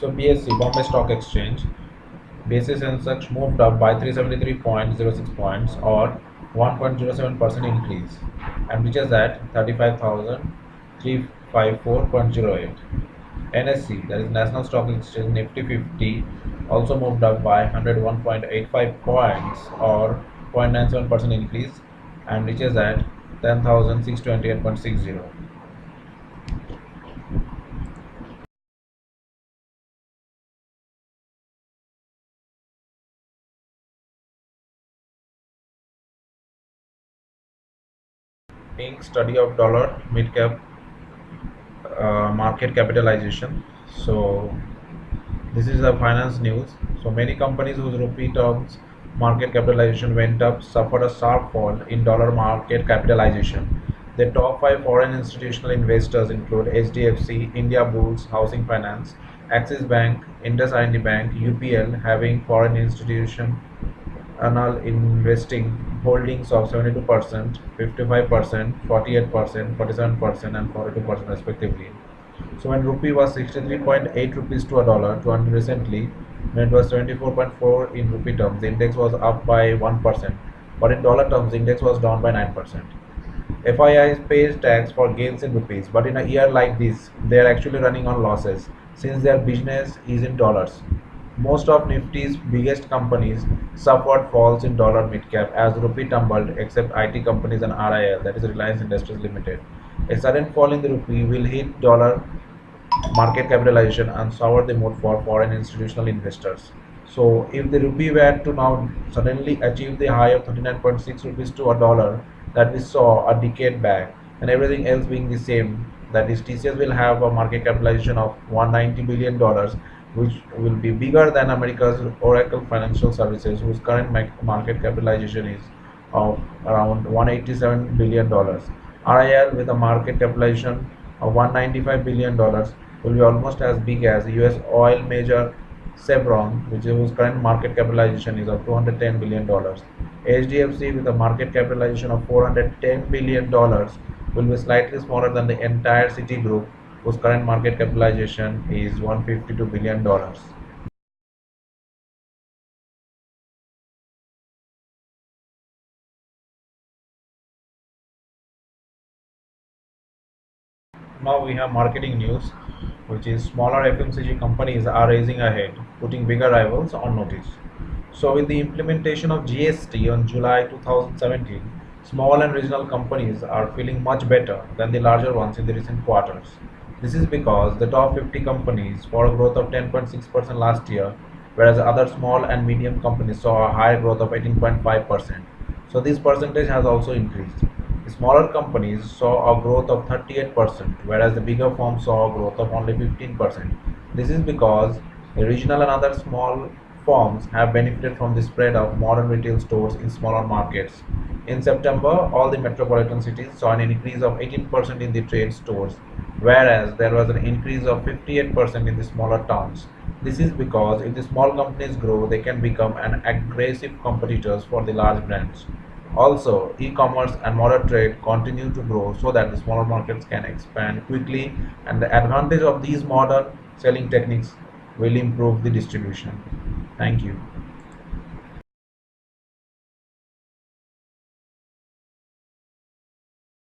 So BSE, Bombay Stock Exchange, BSE Sensex moved up by 373.06 points or 1.07% increase and reaches at 35,354.08. NSE, that is National Stock Exchange Nifty 50, also moved up by 101.85 points or 0.97% increase and reaches at 10,628.60. Inc. study of dollar mid cap market capitalization. So this is the finance news. So many companies whose rupee terms market capitalization went up suffered a sharp fall in dollar market capitalization. The top five foreign institutional investors include HDFC, India Bulls Housing Finance, Axis Bank, IndusInd Bank, UPL having foreign institution annual investing holdings of 72%, 55%, 48%, 47%, and 42% respectively. So when rupee was 63.8 rupees to a dollar to until recently, when it was 74.4 in rupee terms, the index was up by 1%, but in dollar terms, the index was down by 9%. FII pays tax for gains in rupees, but in a year like this, they are actually running on losses since their business is in dollars. Most of Nifty's biggest companies suffered falls in dollar mid-cap as rupee tumbled except IT companies and RIL, that is Reliance Industries Limited. A sudden fall in the rupee will hit dollar market capitalization and sour the mood for foreign institutional investors. So if the rupee were to now suddenly achieve the high of 39.6 rupees to a dollar that we saw a decade back, and everything else being the same, that is TCS will have a market capitalization of $190 billion, which will be bigger than America's Oracle Financial Services, whose current market capitalization is of around $187 billion. RIL with a market capitalization of $195 billion will be almost as big as US oil major Chevron, whose current market capitalization is of $210 billion. HDFC with a market capitalization of $410 billion will be slightly smaller than the entire Citigroup, whose current market capitalization is $152 billion. Now we have marketing news, which is smaller FMCG companies are raising ahead, putting bigger rivals on notice. So with the implementation of GST on July 2017, small and regional companies are feeling much better than the larger ones in the recent quarters. This is because the top 50 companies saw a growth of 10.6% last year, whereas other small and medium companies saw a higher growth of 18.5%. So this percentage has also increased. The smaller companies saw a growth of 38%, whereas the bigger firms saw a growth of only 15%. This is because the regional and other small firms have benefited from the spread of modern retail stores in smaller markets. In September, all the metropolitan cities saw an increase of 18% in the trade stores, whereas there was an increase of 58% in the smaller towns. This is because if the small companies grow, they can become an aggressive competitors for the large brands. Also, e-commerce and modern trade continue to grow so that the smaller markets can expand quickly, and the advantage of these modern selling techniques will improve the distribution. Thank you.